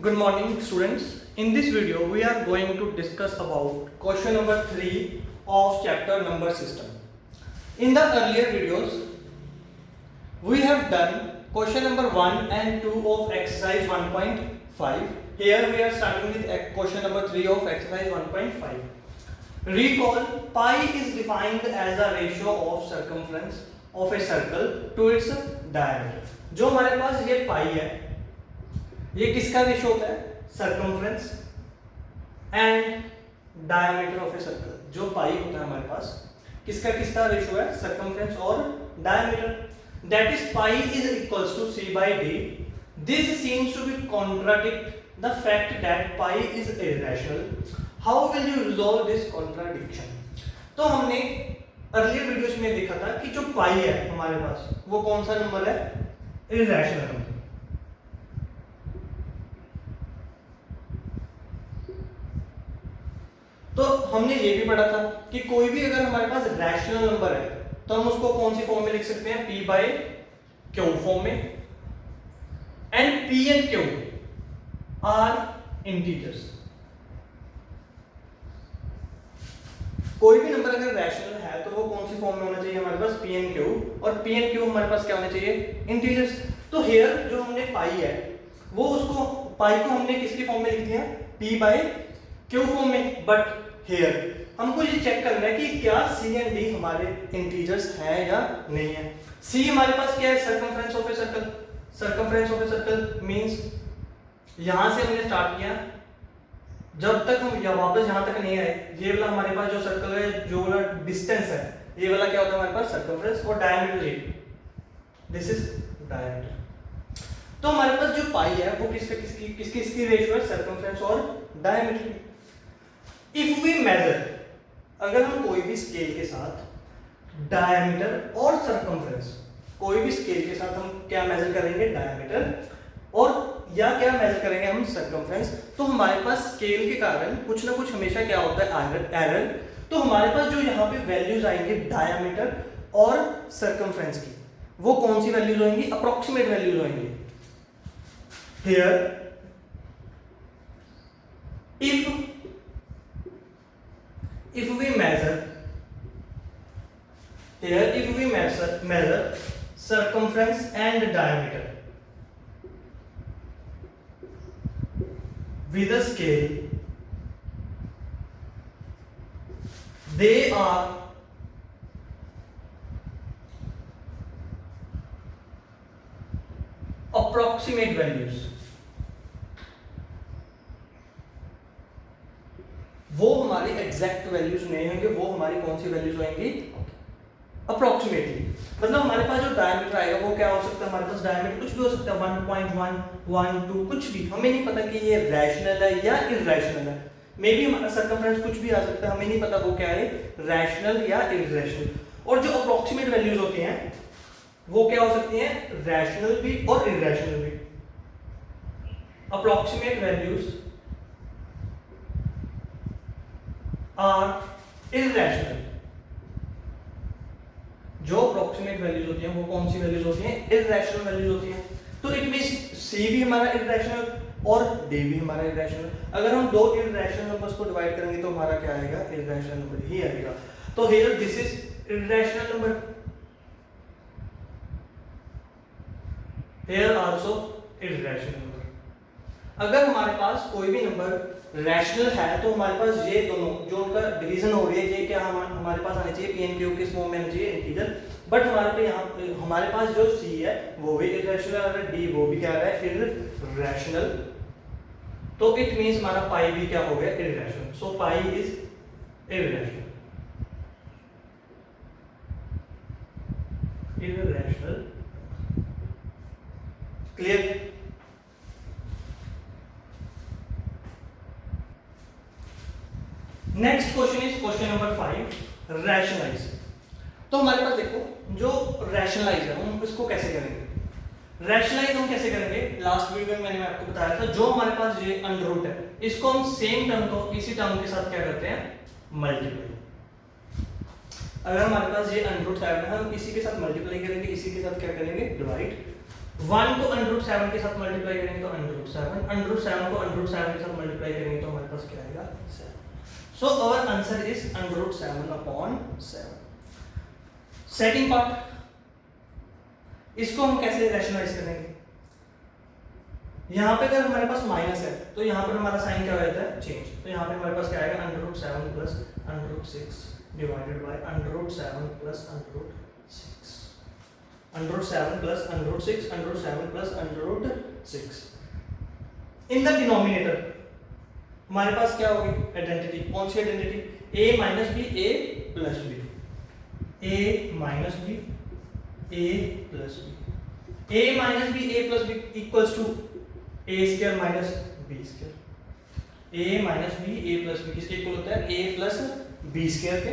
Good morning students. In this video we are going to discuss about question number 3 of chapter number system. In the earlier videos we have done question number 1 and 2 of exercise 1.5. Here we are starting with question number 3 of exercise 1.5. Recall, pi is defined as a ratio of circumference of a circle to its diameter. जो हमारे पास ये पाई है, ये किसका ratio होता है? Circumference and diameter of a circle. जो पाई होता है हमारे पास, किसका किसका रेशो है? सर्कमफ्रेंस और diameter. That is pi is equals to c by d. This seems to be contradict the fact that pi is irrational. How will you resolve this contradiction? तो हमने अर्लियर वीडियोस में देखा था कि जो पाई है हमारे पास, वो कौन सा नंबर है? Irrational number. तो हमने ये भी पढ़ा था कि कोई भी अगर हमारे पास रैशनल नंबर है तो हम उसको कौन सी फॉर्म में लिख सकते हैं? p by q फॉर्म में. And p and q are integers. कोई भी नंबर अगर रैशनल है तो वो कौन सी फॉर्म में होना चाहिए हमारे पास? p and q. और p एंड q हमारे पास क्या होना चाहिए? इंटीजर्स. तो हियर जो हमने पाई है वो उसको पाई को हमने किसकी फॉर्म में लिख दिया? p by q फॉर्म में. बट हियर हमको ये चेक करना है कि क्या c एंड d हमारे इंटीजर्स है या नहीं है. c हमारे पास क्या है? Circumference of a circle. Circumference of a circle means यहां से हमने स्टार्ट किया, जब तक हम या वापस यहां तक नहीं आए, ये वाला हमारे पास जो सर्कल है, जो वाला डिस्टेंस है, ये वाला क्या होता है हमारे पास? सर्कमफ्रेंस. और डायमीटर ये, दिस इज डायमीटर. तो हमारे पास जो पाई है वो किसकी रेशियो है? सर्कमफ्रेंस और डायमीटर. इफ वी मेजर, अगर हम कोई भी स्केल के साथ डायमीटर और सर्कमफ्रेंस, कोई भी स्केल के साथ हम क्या मेजर करेंगे? डायमीटर. और या क्या मेजर करेंगे हम? सर्कमफ्रेंस. तो हमारे पास स्केल के कारण कुछ ना कुछ हमेशा क्या होता है? एरर. तो हमारे पास जो यहाँ पे वैल्यूज आएंगे डायमीटर और सर्कमफ्रेंस की, वो कौन सी वैल्यूज होंगी? अप्रोक्सीमेट वैल्यूज होंगी. Here if we measure circumference and diameter with a scale, they are approximate values. वो हमारी एग्जैक्ट वैल्यूज नहीं होंगे, वो हमारी कौन सी वैल्यूज होंगी? अप्रोक्सीमेटली. मतलब हमारे पास जो डायमीटर आएगा वो क्या हो सकता है? हमारे पास डायमीटर कुछ भी हो सकता है, 1.1, 1, 2, कुछ भी. हमें नहीं पता कि ये रैशनल है या इरैशनल है. मे बी हमारा सर्कमफ्रेंस कुछ भी आ सकता है, हमें नहीं पता वो क्या है, रैशनल या इरैशनल. और जो अप्रोक्सीमेट वैल्यूज होती हैं वो क्या हो सकती हैं? रैशनल भी और इरैशनल भी. Approximate values are irrational. जो अप्रोक्सीमेट वैल्यूज होती हैं वो कौन सी वैल्यूज होती हैं? इरैशनल वैल्यूज होती हैं. तो इट मींस c भी हमारा इरैशनल और d भी हमारा इरैशनल. अगर हम दो इरैशनल नंबर्स को डिवाइड करेंगे तो हमारा क्या आएगा? इरैशनल नंबर ही आएगा. तो here this is irrational number, here also irrational number. अगर हमारे पास कोई भी नंबर रैशनल है तो हमारे पास ये दोनों जो उनका डिवीजन हो रही है, ये क्या हमारे पास आने चाहिए? p एंड q किस फॉर्म में आना चाहिए? इंटीजर. बट हमारे पास जो c है वो भी इरैशनल है, d वो भी क्या है? इरैशनल. तो इट मींस हमारा पाई भी क्या हो गया? Irrational. So pi is irrational. Irrational. Clear? Next question is question number 5, rationalize. तो हमारे पास देखो, जो रैशनलाइज है हम इसको कैसे करेंगे? रैशनलाइज हम कैसे करेंगे? लास्ट वीडियो में मैंने आपको बताया था, जो हमारे पास ये अंडर रूट है, इसको हम सेम टर्म को इसी टर्म के साथ क्या करते हैं? मल्टीप्लाई. अगर हमारे पास ये अंडर रूट है, हम इसी के साथ मल्टीप्लाई करेंगे, इसी के साथ क्या करेंगे? डिवाइड 1 को √7 के साथ मल्टीप्लाई करेंगे तो √7, √7 को √7 के साथ मल्टीप्लाई करेंगे तो हमारे पास क्या आएगा 7. So our answer is √7/7. Second part, इसको हम कैसे रैशनलाइज करेंगे? यहाँ पे अगर हमारे पास माइनस है तो यहाँ पर हमारा साइन क्या हो जाता है? चेंज. तो यहाँ पे हमारे पास क्या आएगा? √7 + √6 divided by √7 + √6. √7 + √6, √7 + √6. In the denominator हमारे पास क्या होगी? आइडेंटिटी. कौन सी identity? a - b a + b, a - b a + b, a - b a + b equals to a² - b². a - b a + b किसके इक्वल होता है? a + b² के.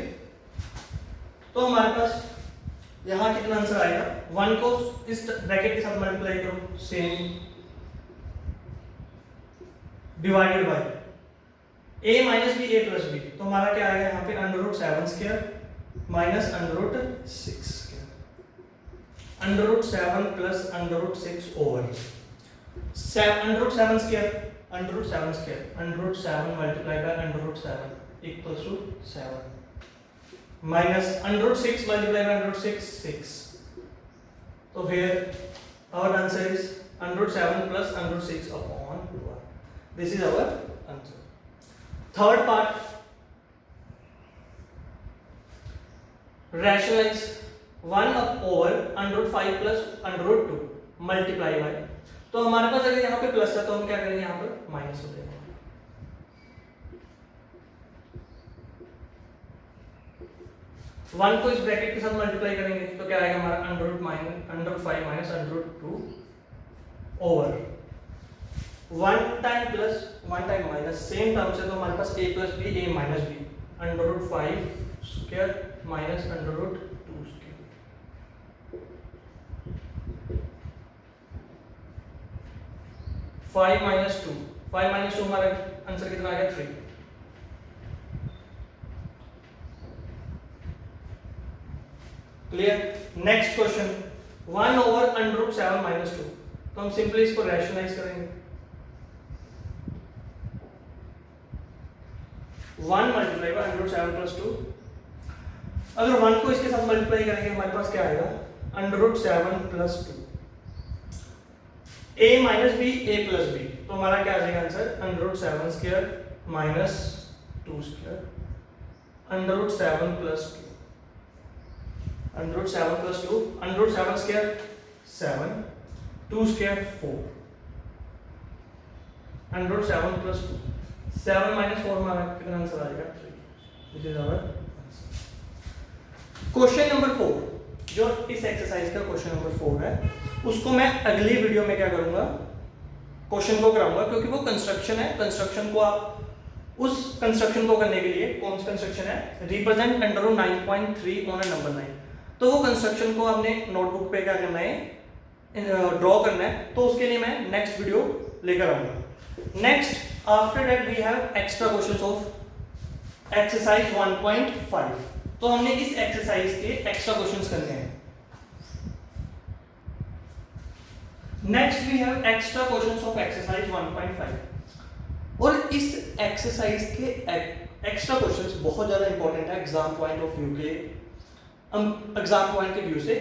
तो हमारे पास यहाँ कितना आंसर आएगा? 1 को इस ब्रैकेट के साथ मल्टीप्लाई करो, same, divided by a - b a + b. तो हमारा क्या आएगा यहाँ पे? √7² - √6². √7 + √6 over √7² √7 multiply by √7 equals to 7 minus √6 multiply by √6 6. तो here our answer is √7 + √6/1. This is our answer. Third part, rationalize 1/5 + √2 multiply bye. तो हमारे पास अगर यहाँ पे प्लस है तो हम क्या करेंगे? यहाँ पर माइनस हो जाएगा. 1 को इस ब्रैकेट के साथ मल्टीप्लाई करेंगे तो क्या आएगा हमारा? √5 - √2 over 1 time plus 1 time minus, same term से. तो हमारे पास a + b a - b √5² - √2². 5 - 2 हमारा आंसर कितना आ गया? 3. क्लियर? Next question 1/√7 - 2. तो हम सिंपली इसको रैशनलाइज करेंगे. 1 मल्टीप्लाई बाय √7 + 2. अगर 1 को इसके साथ मल्टीप्लाई करेंगे हमारे पास क्या आएगा? √7 + 2 a - b a + b. तो हमारा क्या आ जाएगा आंसर? √7² - 2² √7 + 2 √7 + 2 √7² 7 2² 4 √7 + 2 7 - 4 हमारा कितना आंसर आ जाएगा? 3. This is our answer. Question number 4, जो इस एक्सरसाइज का क्वेश्चन नंबर 4 है, उसको मैं अगली वीडियो में क्या करूंगा? क्वेश्चन को कराऊंगा, क्योंकि वो कंस्ट्रक्शन है. कंस्ट्रक्शन को आप उस कंस्ट्रक्शन को करने के लिए, कौन सा कंस्ट्रक्शन है? Represent under 9.3 on a number 9. तो वो कंस्ट्रक्शन को आपने नोटबुक पे क्या करना है? ड्रॉ करना है. तो उसके लिए मैं नेक्स्ट वीडियो लेकर आऊंगा. Next after that we have extra questions of exercise 1.5. तो हमने इस एक्सरसाइज के एक्स्ट्रा क्वेश्चंस करने हैं. Next we have extra questions of exercise 1.5. और इस एक्सरसाइज के एक्स्ट्रा क्वेश्चंस बहुत ज्यादा इंपॉर्टेंट है एग्जाम पॉइंट ऑफ व्यू के, एग्जाम पॉइंट के व्यू से.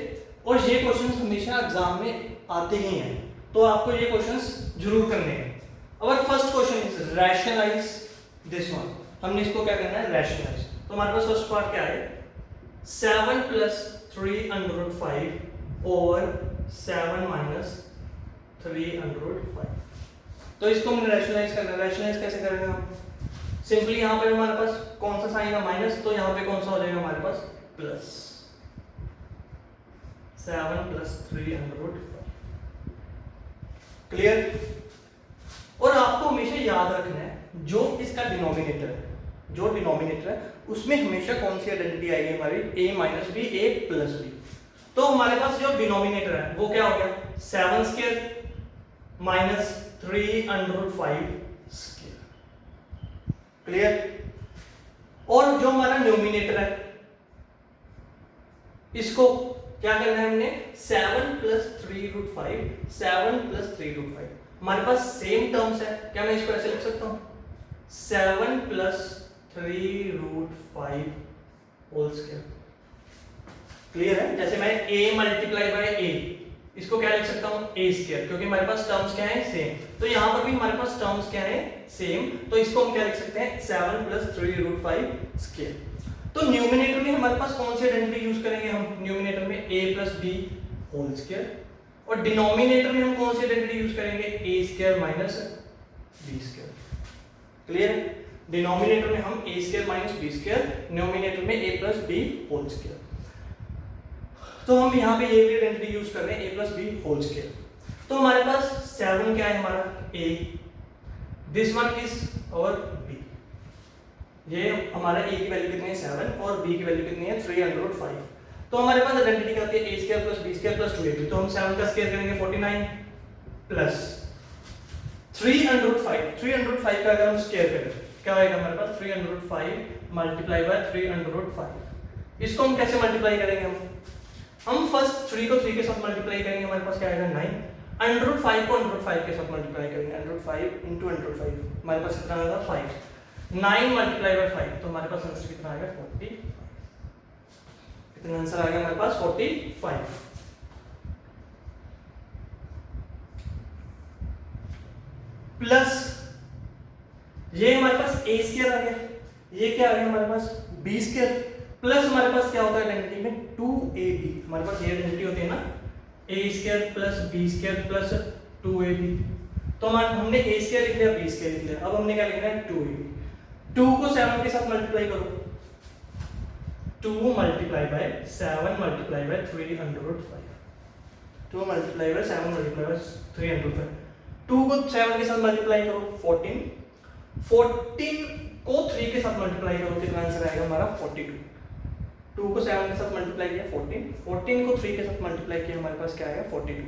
और ये क्वेश्चंस हमेशा एग्जाम में आते ही हैं, तो आपको ये क्वेश्चंस जरूर करने हैं. Our first question is rationalize this one. हमने इसको क्या करना है? रैशनलाइज. तो हमारे पास फर्स्ट पार्ट क्या है? 7 + 3√5 ओवर 7 - 3√5. तो इसको हमने रैशनलाइज करना है. रैशनलाइज कैसे करेंगे हम? सिंपली यहाँ पे हमारे पास कौन सा साइन है? माइनस. तो यहाँ पे कौन सा हो जाएगा हमारे पास? प्लस 7 + 3√5. क्लियर? और आपको हमेशा याद रखना है, जो इसका डिनोमिनेटर है, उसमें हमेशा कौन सी आइडेंटिटी आएगी हमारी? a - b a + b. तो हमारे पास जो डिनोमिनेटर है वो क्या हो गया? 7² - 3√5². क्लियर? और जो हमारा न्यूमिनेटर है, इसको क्या करना है हमने 7 प्लस 3√5, 7 प्लस 3√5, हमारे पास सेम टर्म्स है, क्या मैं इसको ऐसे लिख सकता हूं 7 प्लस 3√5 होल स्क्वायर। क्लियर है? जैसे मैं a मल्टीप्लाई बाय a, इसको क्या लिख सकता हूं a स्क्वायर, क्योंकि हमारे पास टर्म्स क्या है सेम। तो यहां पर भी हमारे पास टर्म्स क्या है सेम, तो इसको हम क्या लिख सकते हैं 7 प्लस 3√5 स्क्वायर। तो न्यूमिनेटर में हमारे पास कौन सी आइडेंटिटी यूज करेंगे हम, न्यूमिनेटर में a plus b whole square, और डिनोमिनेटर में हम कौन सी आइडेंटिटी यूज करेंगे a square minus b square. Clear है? डिनोमिनेटर में हम a square minus b square, denominator में a plus b whole square. तो हम यहाँ पे ये भी आइडेंटिटी यूज कर रहे हैं a plus b whole square. तो हमारे पास 7 क्या है हमारा a, दिस वन इज और b, ये हमारा a की वैल्यू कितनी है 7 और b की वैल्यू कितनी है 305। तो हमारे पास आइडेंटिटी क्या होती है a square plus b square plus 2ab, तो हम 7 का स्क्वायर करेंगे 49 प्लस 305, 305 का अगर हम स्क्वायर करें क्या आएगा हमारे पास 305 मल्टीप्लाई बाय 305। इसको हम कैसे मल्टीप्लाई करेंगे, हम फर्स्ट 3 को 3 के साथ मल्टीप्लाई करेंगे, हमारे पास क्या आएगा 9, अंडर 5 को अंडर 5 के साथ मल्टीप्लाई करेंगे, अंडर 5 इनटू अंडर 5, हमारे पास कितना आएगा 5, 9 मल्टीप्लाई बाय 5, तो हमारे पास आंसर कितना आएगा 40, कितना आंसर आ गया हमारे पास 45। प्लस ये हमारे पास a स्क्वायर आ गया, ये क्या आ गया हमारे पास b स्क्वायर, प्लस हमारे पास क्या होता है आइडेंटिटी में 2ab, हमारे पास ये आइडेंटिटी होती है ना a square plus b square plus 2ab। तो हमने a स्क्वायर लिख लिया b स्क्वायर लिख लिया, अब हमने क्या लिखना है 2ab। 2 को 7 के साथ मल्टीप्लाई करो, 2 multiply by 7 multiply bye 305, 2 multiply by 7 multiply bye 305, 2 को 7 के साथ मल्टीप्लाई करो 14, 14 को 3 के साथ मल्टीप्लाई करो, कितना आंसर आएगा हमारा 42। 2 को 7 के साथ मल्टीप्लाई किया 14, 14 को 3 के साथ मल्टीप्लाई किया, हमारे पास क्या आएगा 42।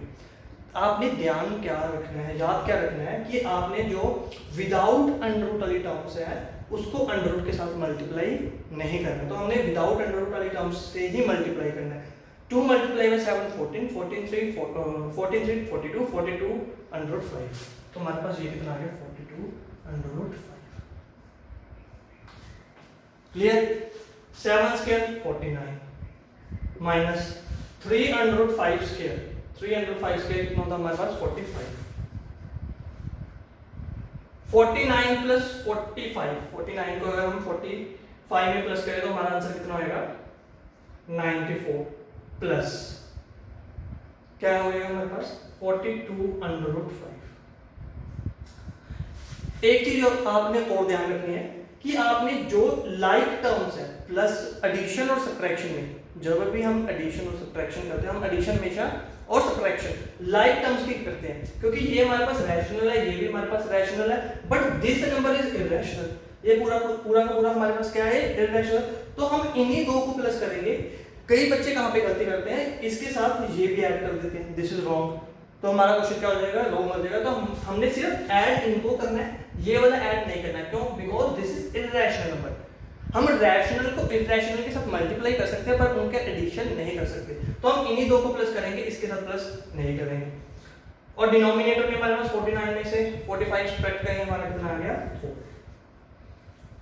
आपने ध्यान क्या रखना है, याद क्या रखना है कि आपने जो विदाउट अंडर रूट वाली टर्म्स है उसको अंडर रूट के साथ मल्टीप्लाई नहीं करना, तो हमने विदाउट अंडर रूट वाली टर्म्स से ही मल्टीप्लाई करना है। 2 मल्टीप्लाई बाय 7 14, 14 3 42, 42 अंडर रूट 5, तो हमारे पास ये कितना आ गया 42 under root 5। Clear? 7 square 49 minus 3 under root 5 square, 3 under root 5 square कितना होता है हमारे पास 45, 49 प्लस 45, 49 को अगर हम 45 में प्लस करें तो हमारा आंसर कितना आएगा 94 प्लस क्या हो गया हमारे पास 42 अंडर रूट 5। एक चीज आपने और ध्यान रखनी है कि आपने जो लाइक टर्म्स है प्लस एडिशन और सब्ट्रैक्शन में, जब भी हम एडिशन और सब्ट्रैक्शन करते हैं हम एडिशन हमेशा और सब्ट्रैक्शन लाइक टर्म्स की करते हैं, क्योंकि ये हमारे पास रैशनल है, ये भी हमारे पास रैशनल है, but this number is irrational, ये पूरा का पूरा हमारे पास क्या है इररेशनल। तो हम इन्हीं दो को प्लस करेंगे। कई बच्चे कहां पे गलती करते हैं, इसके साथ ये भी ऐड कर देते हैं, दिस इज रॉन्ग, तो हमारा क्वेश्चन क्या हो जाएगा रॉन्ग हो जाएगा। तो हमने सिर्फ ऐड इनको करना है, ये वाला ऐड नहीं करना है, क्यों? Because this is irrational number. हम रैशनल को इररेशनल के साथ मल्टीप्लाई कर सकते हैं पर उनका एडिशन नहीं कर सकते, तो हम इन्हीं दो को प्लस करेंगे, इसके साथ प्लस नहीं करेंगे। और डिनोमिनेटर में हमारे पास 49 में से 45 सब्ट्रैक्ट करेंगे, हमारा कितना आ गया 4।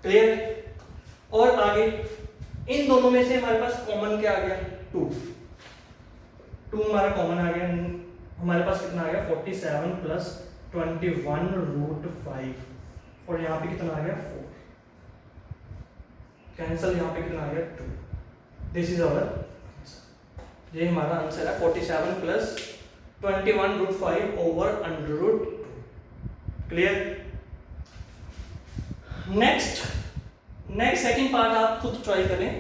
क्लियर? और आगे इन दोनों में से हमारे पास कॉमन क्या आ गया 2, 2 हमारा कॉमन आ गया, हमारे पास कितना आ गया 47 प्लस 21 रूट 5, और यहाँ पे कितना आ गया 4, कैंसल, यहाँ पे कितना आ गया 2। दिस इज आवर, ये हमारा आंसर है 47 plus 21 root 5 over under root 2। Clear? Next second part आप खुद ट्राई करें,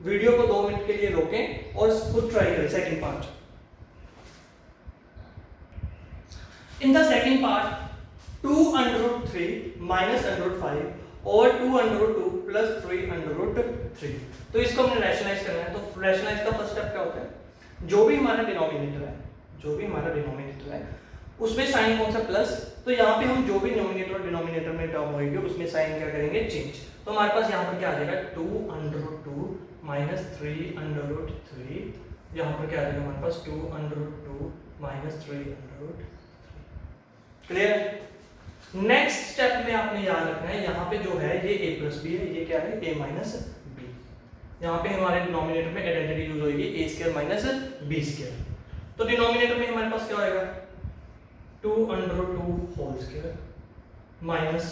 वीडियो को 2 मिनट के लिए रोकें और खुद ट्राई करें second part. In the second part 2 under root 3 minus under root 5 और 2 under root 2 plus 3 under root 3, तो इसको हमने रैशनलाइज करना है। तो रैशनलाइज का फर्स्ट स्टेप क्या होता है, जो भी हमारा डिनोमिनेटर है उसमें साइन कौन सा प्लस, तो यहाँ पे हम जो भी न्यूमरेटर और डिनोमिनेटर में टर्म होगी उसमें साइन क्या करेंगे चेंज। तो हमारे पास यहाँ पर क्या आ जाएगा 2 under root 2 minus 3 under root 3 यहाँ पर क्या आ जाएगा हमारे पास 2 under root 2 minus 3 under root. Clear? Next step में आपने याद रखना है यहाँ पे जो है ये a प्लस बी है, ये क्या है a माइनस बी। यहाँ पे हमारे डिनोमिनेटर में आइडेंटिटी यूज होगी a square minus b square. तो डिनोमिनेटर में हमारे पास क्या होएगा 2 under root 2 whole square minus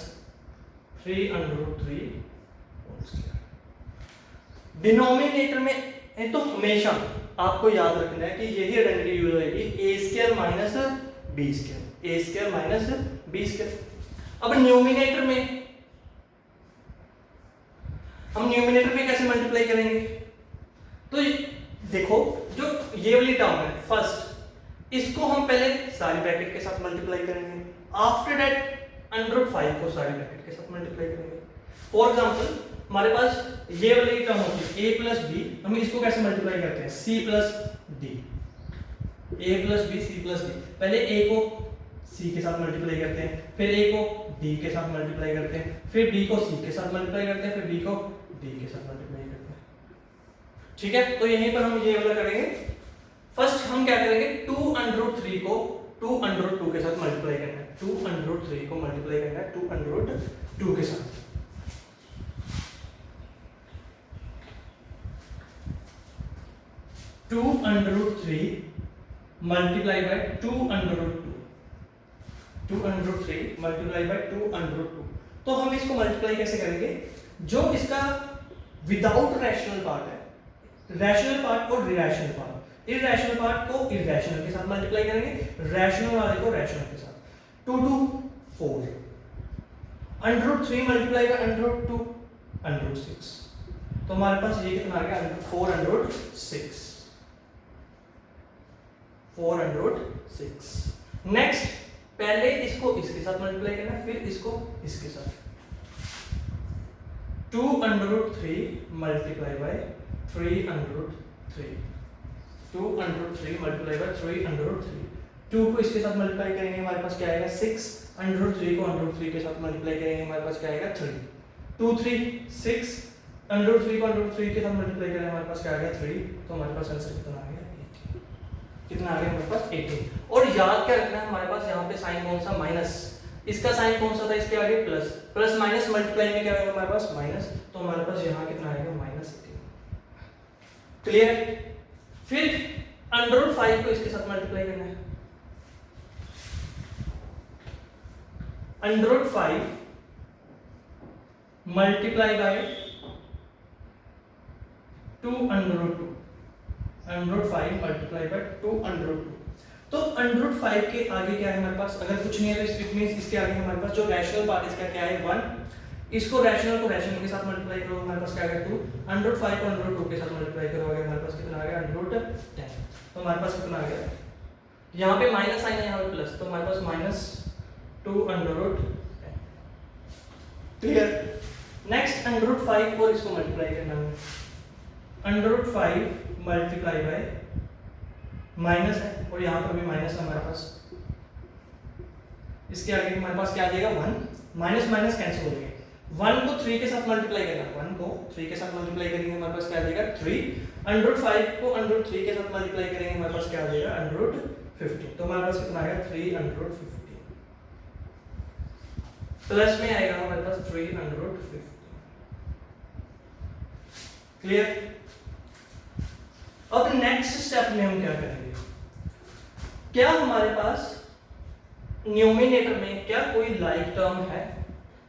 3 under root 3 whole square. Denominator में तो हमेशा आपको याद रखना है कि यही आइडेंटिटी यूज होगी a square minus b square, a square minus b square. अब न्यूमिनेटर में हम न्यूमिनेटर में कैसे मल्टीप्लाई करेंगे? तो देखो जो ये वाली टर्म है फर्स्ट, इसको हम पहले सारी ब्रैकेट के साथ मल्टीप्लाई करेंगे, आफ्टर दैट अंडर रूट 5 को सारी ब्रैकेट के साथ मल्टीप्लाई करेंगे। फॉर एग्जांपल हमारे पास ये वाली टर्म होती है a प्लस बी, हम इसको कैसे मल्टीप्लाई करते हैं c plus d, a plus b c plus d. पहले a को c के साथ मल्टीप्लाई करते हैं, फिर a को d के साथ मल्टीप्लाई करते हैं, फिर b को c के साथ मल्टीप्लाई करते हैं, फिर b को d के साथ मल्टीप्लाई करते हैं। ठीक है, तो यहीं पर हम ये वाला करेंगे। फर्स्ट हम क्या करेंगे 2 अंडर रूट 3 को 2 अंडर रूट 2 के साथ मल्टीप्लाई करना है, 2 अंडर रूट 3 को मल्टीप्लाई करना है 2 अंडर रूट 2 के साथ। Two under root 3 multiply by 2 under root 2, 2 under root 3 multiply by 2 under root 2। तो हम इसको मल्टीप्लाई कैसे करेंगे? जो इसका विदाउट रैशनल पार्ट है, रैशनल पार्ट और इरैशनल पार्ट, इरैशनल पार्ट को इरैशनल के साथ मल्टीप्लाई करेंगे, रैशनल वाले को रैशनल के साथ। 2 2 4 under root 3 multiply by under root 2 under root 6। तो हमारे पास ये कितना आ गया 4 under root 6, 4 under root 6। Next पहले इसको इसके साथ मल्टीप्लाई करना, फिर इसको इसके साथ। 2 under root 3 multiply by 3 under root 3, 2 under root 3 multiply by 3 under root 3। 2 को इसके साथ मल्टीप्लाई करेंगे हमारे पास क्या आएगा 6, अंडर रूट 3 को अंडर रूट 3 के साथ मल्टीप्लाई करेंगे हमारे पास क्या आएगा 3, 2 3 6, अंडर रूट 3 को अंडर रूट 3 के साथ मल्टीप्लाई करेंगे हमारे पास क्या आएगा 3। तो हमारे पास आंसर कितना आ गया 18, कितना आ गया हमारे पास 18। और याद क्या रखना है हमारे पास यहाँ पे साइन कौन सा माइनस, इसका साइन कौन सा था इसके आगे प्लस, प्लस माइनस मल्टीप्लाई में क्या आएगा हमारे पास माइनस। तो हमारे पास यहाँ कितना आएगा माइनस 18। क्लियर? फिर अंडर रूट 5 को इसके साथ मल्टीप्लाई करना है, under root 5 multiply by 2 under root 2, under root 5 multiply by 2 under root 2। तो अंडर रूट 5 के आगे क्या है हमारे पास, अगर कुछ नहीं है तो इट मींस इसके आगे हमारे पास जो रैशनल पार्ट इसका क्या है 1, इसको रैशनल को रैशनल के साथ मल्टीप्लाई करो हमारे पास क्या आएगा 2, अंडर रूट 5 को अंडर रूट 2 के साथ मल्टीप्लाई करोगे हमारे पास कितना आ गया अंडर रूट 10। तो हमारे पास कितना आ गया, यहाँ पे माइनस साइन है यहाँ पे प्लस, तो हमारे पास minus 2 under root 10। Clear? Next under root 5 को इसको मल्टीप्लाई करना है, under root 5 multiply by minus है और यहाँ पर भी माइनस है हमारे पास, इसके आगे हमारे पास क्या आ जाएगा 1, माइनस माइनस कैंसिल हो जाएगा। 1 को 3 के साथ मल्टीप्लाई करना, 1 को 3 के साथ मल्टीप्लाई करेंगे हमारे पास क्या आ जाएगा 3, अंडर रूट 5 को अंडर रूट 3 के साथ मल्टीप्लाई करेंगे हमारे पास क्या आ जाएगा अंडर रूट 15। तो हमारे पास कितना आएगा 3 अंडर रूट 15, प्लस में आएगा हमारे पास 3 अंडर रूट 15। क्लियर? अब नेक्स्ट स्टेप में हम क्या करेंगे, क्या हमारे पास न्यूमिनेटर में क्या कोई लाइक टर्म है?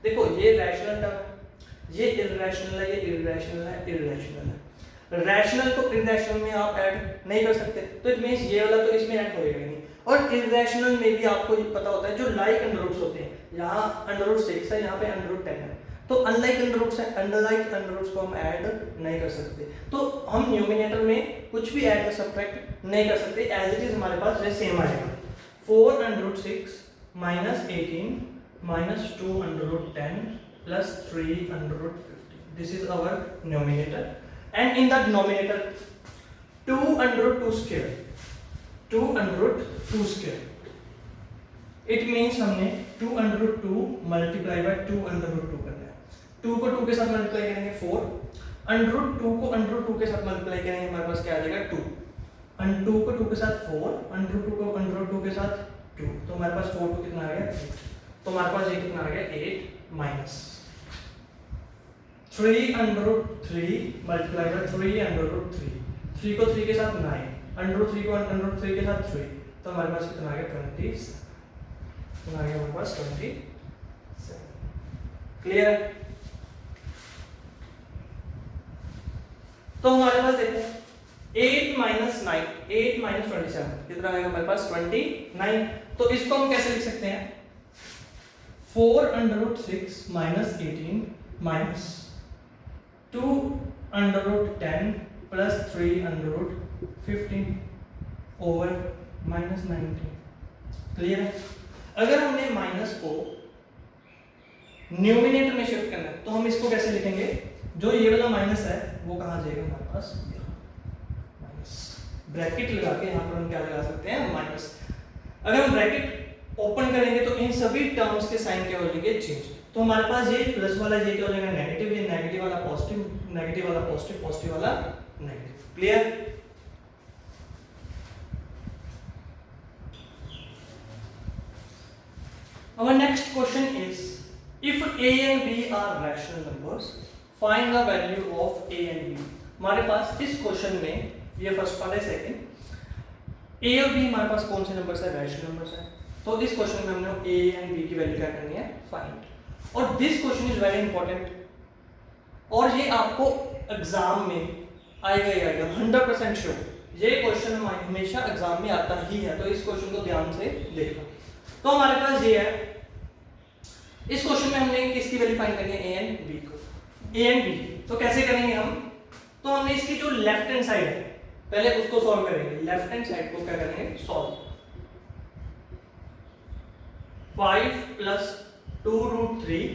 देखो ये रैशनल टर्म है, ये इररेशनल है, ये इररेशनल है, इररेशनल है। रैशनल को इररेशनल में आप ऐड नहीं कर सकते, तो इट मींस ये वाला तो इसमें ऐड होएगा नहीं। और इररेशनल में भी आपको ये पता होता है जो लाइक अंडर रूट्स होते हैं, यहाँ अंडर रूट 6 है, यहाँ पे अंडर रूट 10 है, तो अनलाइक अंडर रूट्स है, अनलाइक अंडर रूट्स को हम ऐड नहीं कर सकते। तो हम न्यूमिनेटर में कुछ भी ऐड या सब्ट्रैक्ट नहीं कर सकते, एज इट इज हमारे पास ये सेम आएगा 4 under root 6 minus 18 minus 2 under root 10 plus 3 under root 15। This is our numerator and in the denominator 2 under root 2 square, 2 under root 2 square, it means हमने 2 under root 2 multiply by 2 under root 2 करना है। 2 को 2 के साथ multiply करेंगे 4, under root 2 को under root 2 के साथ मल्टीप्लाई करेंगे हमारे पास क्या आ जाएगा 2, अंडर 2 को 2 के साथ 4, अंडर 2 को अंडर 2 के साथ 2, तो हमारे पास 4 2 कितना आ गया 8, तो हमारे पास ये कितना आ गया 8 minus 3 under root 3 multiply by 3 under root 3, 3 को 3 के साथ 9, अंडर रूट 3 को अंडर रूट 3 के साथ 3, तो हमारे पास कितना आ गया 27, कितना आ गया हमारे पास 27। क्लियर है? तो हमारे पास देखो 8 माइनस 9, 8 माइनस 27 कितना आएगा हमारे पास 29, तो इसको हम कैसे लिख सकते हैं 4 under root 6 minus 18 minus 2 under root 10 plus 3 under root 15 over minus 19। Clear है? अगर हमने माइनस को न्यूमिनेटर में शिफ्ट करना है तो हम इसको कैसे लिखेंगे, जो ये वाला माइनस है वो कहाँ जाएगा हमारे पास, माइनस ब्रैकेट लगा के यहाँ पर हम क्या लगा सकते हैं माइनस। अगर हम ब्रैकेट ओपन करेंगे तो इन सभी टर्म्स के साइन क्या हो जाएंगे चेंज, तो हमारे पास ये प्लस वाला ये क्या हो जाएगा नेगेटिव, ये नेगेटिव वाला पॉजिटिव, नेगेटिव वाला पॉजिटिव, पॉजिटिव वाला negative. Clear? Our next question is, if a and b are rational numbers, find the value of a and b। हमारे पास इस क्वेश्चन में ये फर्स्ट पार्ट है, सेकंड a और b हमारे पास कौन से नंबर्स है, रैशनल नंबर्स है। तो इस क्वेश्चन में हमने a एंड b की वैल्यू क्या करनी है, फाइंड। और this question is very important, और ये आपको एग्जाम में आएगा ही आएगा 100% श्योर। ये क्वेश्चन हमेशा एग्जाम में आता ही है, तो इस क्वेश्चन को ध्यान से देखना। तो हमारे पास ये है, इस क्वेश्चन में हमने किसकी वैल्यू फाइंड करनी है, ए एंड बी को, ए एंड बी। तो कैसे करेंगे हम, तो हमने इसकी जो लेफ्ट हैंड साइड है पहले उसको सॉल्व करेंगे। लेफ्ट हैंड साइड को क्या करेंगे, solve. 5 plus 2 root 3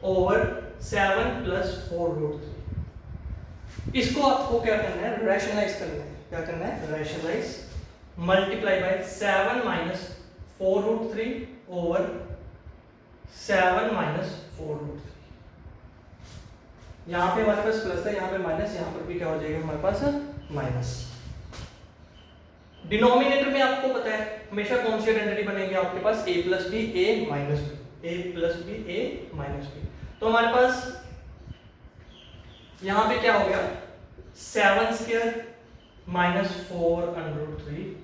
over 7 plus 4 root 3, इसको आपको क्या करना है, रैशनलाइज करना है। क्या करना है, rationalize, multiply by 7 minus 4 root 3 over 7 minus 4 root 3। यहाँ पे हमारे पास प्लस है, यहाँ पे माइनस, यहाँ पर भी क्या हो जाएगा हमारे पास माइनस। डिनोमिनेटर में आपको पता है हमेशा कौन सी आइडेंटिटी बनेगी आपके पास, a plus b a minus b, a plus b a minus b. तो हमारे पास यहाँ पे क्या हो गया, 7 square minus 4 under root 3,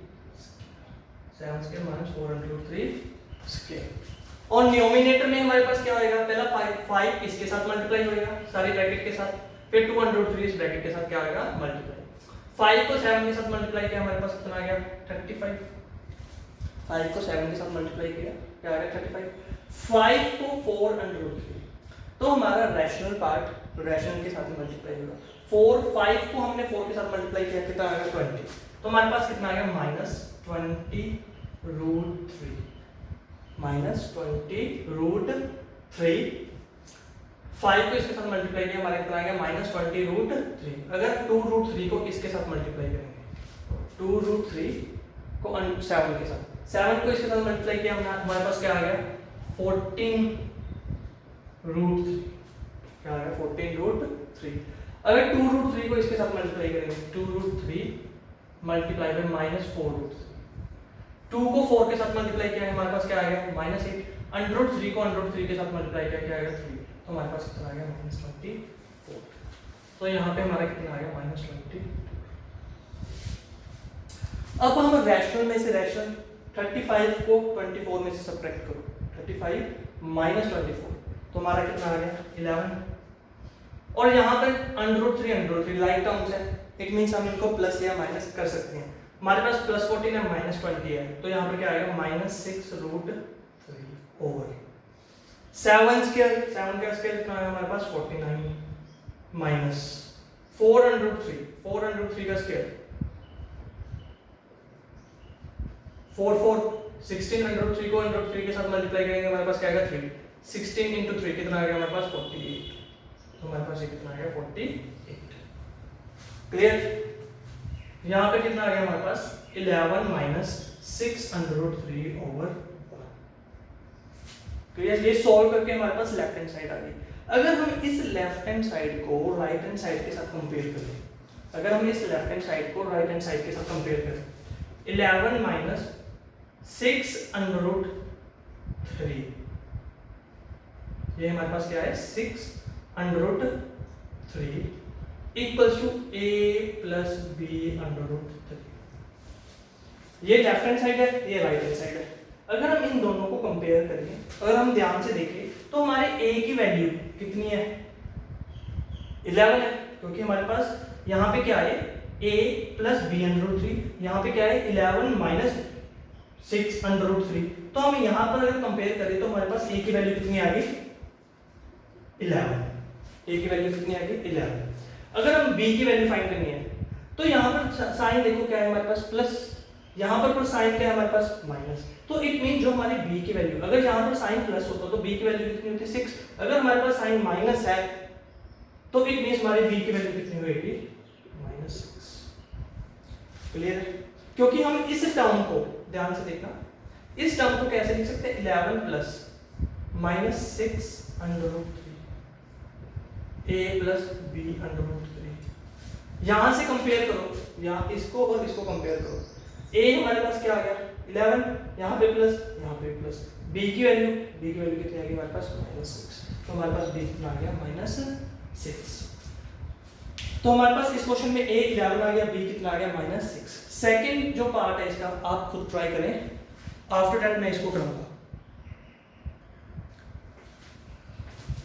7 square minus 4 under root 3 स्क्वायर। और न्यूमिनेटर में हमारे पास क्या होएगा, पहला 5 इसके साथ मल्टीप्लाई होएगा सारी ब्रैकेट के साथ, फिर 2 अंडर रूट 3 इस ब्रैकेट के साथ क्या होएगा, मल्टीप्लाई। 5 को 7 के साथ मल्टीप्लाई किया हमारे पास कितना आ गया 35, 5 को 7 के साथ मल्टीप्लाई किया क्या आ गया 35, 5 को 4 अंडर रूट 3, तो हमारा रैशनल पार्ट रैशनल के साथ ही मल्टीप्लाई होगा। 5 को हमने 4 के साथ मल्टीप्लाई किया कितना आ गया 20, तो हमारे पास कितना आ गया माइनस 20 रूट 3, माइनस 20 रूट 3। 5 को इसके साथ मल्टीप्लाई किया हमारे कितना आ गया माइनस 20 रूट 3। अगर 2 रूट 3 को इसके साथ मल्टीप्लाई करेंगे, 2 रूट 3 को 7 के साथ, 7 को इसके साथ मल्टीप्लाई किया हमारे पास क्या आ गया 14 रूट 3, क्या आ गया 14 रूट 3। अगर 2 रूट 3 को इसके साथ मल्टीप्लाई करेंगे, 2 root 3 multiply by minus 4 root 3, 2 को 4 के साथ मल्टीप्लाई किया हमारे पास क्या आ गया माइनस 8, अंडर रूट 3 को अंडर रूट 3 के साथ मल्टीप्लाई किया क्या आ गया 3, तो हमारे पास कितना आ गया माइनस 24। तो यहाँ पे हमारा कितना आ गया माइनस 20। अब हम रैशनल में से रैशनल 35 को 24 में से सब्ट्रैक्ट करो, 35 माइनस 24, तो हमारा कितना आ गया 11। और यहाँ पर अंडर रूट 3 लाइक टर्म्स है, इट मींस हम इनको प्लस या माइनस कर सकते हैं। हमारे पास प्लस 14 है माइनस 20 है, तो यहाँ पर क्या आएगा माइनस 6 रूट 3 ओवर 7 स्क्वायर, 7 का स्क्वायर कितना आएगा हमारे पास 49 minus 4 under root 3, 4 under root 3 का स्क्वायर 4 16 अंडर रूट 3 को अंडर रूट 3 के साथ मल्टीप्लाई करेंगे हमारे पास क्या आएगा 3, 16 इंटू 3 कितना आएगा हमारे पास 48, तो हमारे पास ये कितना आएगा 48। क्लियर? यहाँ पे कितना आ गया हमारे पास 11 minus 6 under root 3 over 1। Clear? ये सॉल्व करके हमारे पास लेफ्ट हैंड साइड आ गई। अगर हम इस लेफ्ट हैंड साइड को राइट हैंड साइड के साथ कंपेयर करें अगर हम इस लेफ्ट हैंड साइड को राइट हैंड साइड के साथ कंपेयर करें, 11 माइनस 6 अंडर रूट 3, ये हमारे पास क्या है 6 under root 3 equals to a plus b under root 3। ये लेफ्ट हैंड साइड है, ये राइट हैंड साइड है। अगर हम इन दोनों को कंपेयर करें, अगर हम ध्यान से देखें तो हमारे a की वैल्यू कितनी है 11 है, क्योंकि हमारे पास यहाँ पे क्या है a plus b under root 3, यहाँ पे क्या है 11 माइनस 6 अंडर रूट 3। तो हम यहाँ पर अगर कंपेयर करें तो हमारे पास a की वैल्यू कितनी आ गई 11, a की वैल्यू कितनी आ गई 11। अगर हम b की वैल्यू फाइंड करनी है तो यहाँ पर साइन देखो क्या है हमारे पास प्लस, यहाँ पर साइन क्या है हमारे पास माइनस। तो इट मीन जो हमारी b की वैल्यू, अगर यहाँ पर साइन प्लस होता तो b की वैल्यू कितनी होती 6, अगर हमारे पास साइन माइनस है तो इट मीन्स हमारी b की वैल्यू कितनी होगी -6। क्लियर है? क्योंकि हम इस टर्म को ध्यान से देखना, इस टर्म को कैसे लिख सकते हैं 11 plus -6 under root 3 a plus b under root 3। यहां से कंपेयर करो, यहाँ इसको और इसको कंपेयर करो, a हमारे पास क्या आ गया 11, यहाँ पे प्लस यहाँ पे प्लस, b की वैल्यू कितनी आ गई हमारे पास -6, तो हमारे पास b कितना आ गया -6। तो हमारे पास इस क्वेश्चन में a 11 आ गया, b कितना आ गया -6। सेकंड जो पार्ट है इसका आप खुद ट्राई करें, आफ्टर दैट मैं इसको करूंगा।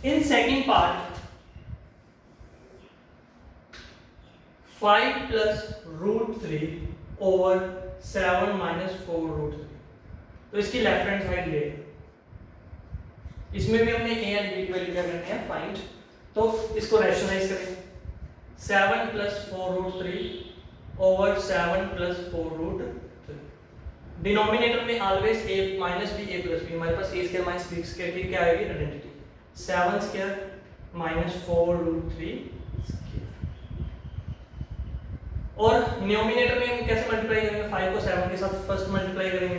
In second part 5 plus root 3 over 7 minus 4 root 3, तो इसकी लेफ्ट हैंड साइड ले, इसमें भी हमने a एंड b की वैल्यू क्या करनी है फाइंड, तो इसको रैशनलाइज करें 7 plus 4 root 3 over 7 plus 4 root 3। Denominator में always a minus b a plus b, हमारे पास a square minus b square की क्या आएगी आइडेंटिटी, 7 स्क्वायर माइनस 4 रूट 3 और न्यूमिनेटर में हम कैसे मल्टीप्लाई करेंगे, 5 को 7 के साथ फर्स्ट मल्टीप्लाई करेंगे,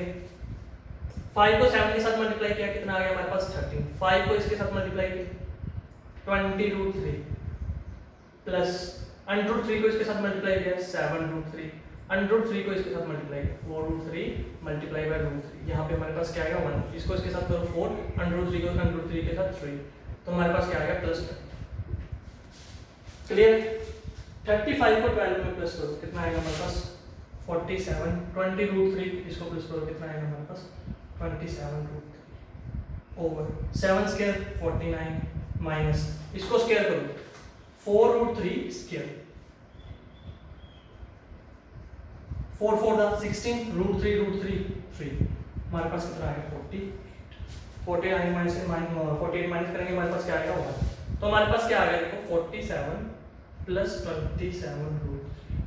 5 को 7 के साथ मल्टीप्लाई किया कितना आ गया हमारे पास 13, 5 को इसके साथ मल्टीप्लाई किया 20 रूट 3 प्लस अंडर रूट 3 को इसके साथ मल्टीप्लाई किया 7 रूट 3, अंडर रूट 3 को इसके साथ मल्टीप्लाई किया 4 रूट 3 मल्टीप्लाई बाय रूट 3, यहाँ पे हमारे पास क्या आएगा 1, इसको इसके साथ करो 4, अंडर रूट 3 को अंडर रूट 3 के साथ 3, तो हमारे पास क्या आएगा प्लस। क्लियर? 35 को 12 में प्लस करो कितना आएगा हमारे पास 47, 20 रूट 3 इसको प्लस करो कितना आएगा हमारे पास 27 रूट 3 ओवर 7 स्क्वायर 49 माइनस इसको स्क्वायर करो 4 रूट 3 स्क्वायर, 4 4 दा 16 रूट 3 3, हमारे पास कितना आएगा 48 माइनस से 48 माइनस करेंगे हमारे पास क्या आएगा 1, तो हमारे पास क्या आ गया देखो 47 प्लस 27 रूट 3।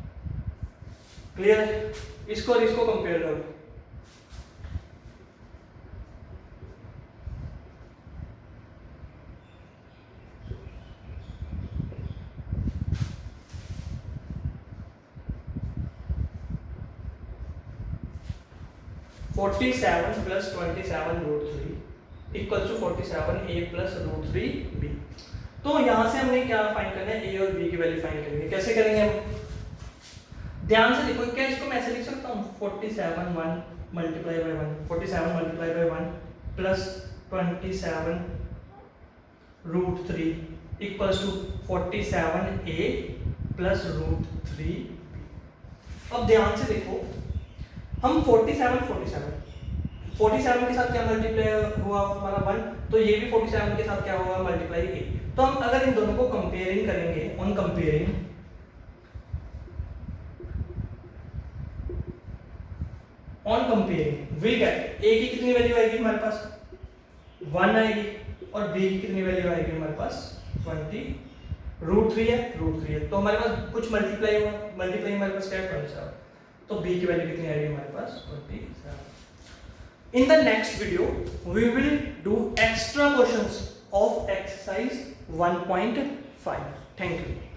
क्लियर है? इसको और इसको कंपेयर करो, forty seven plus 27 root 3 equal to 47 a plus root 3 b। तो यहां से हमने क्या फाइंड करना है, a और b की वैल्यू फाइंड करेंगे। कैसे करेंगे हम, ध्यान से देखो, क्या इसको मैं ऐसे लिख सकता हूं 47 1 multiply by 1, 47 multiply by 1 plus 27 root 3 equals to 47 a plus root 3 b। अब ध्यान से देखो, हम 47 के साथ क्या मल्टीप्लाई हुआ हमारा 1, तो ये भी 47 के साथ क्या होगा मल्टीप्लाई a। तो हम अगर इन दोनों को कंपेयरिंग करेंगे, on comparing we get a की कितनी वैल्यू आएगी हमारे पास 1 आएगी और b की कितनी वैल्यू आएगी हमारे पास 20 रूट 3 है, तो हमारे पास कुछ मल्टीप्लाई हुआ, मल्टीप्लाई हमारे पास क्या है 27, तो b की वैल्यू कितनी आएगी हमारे पास 27। In the next video, we will do extra questions of exercise 1.5. Thank you.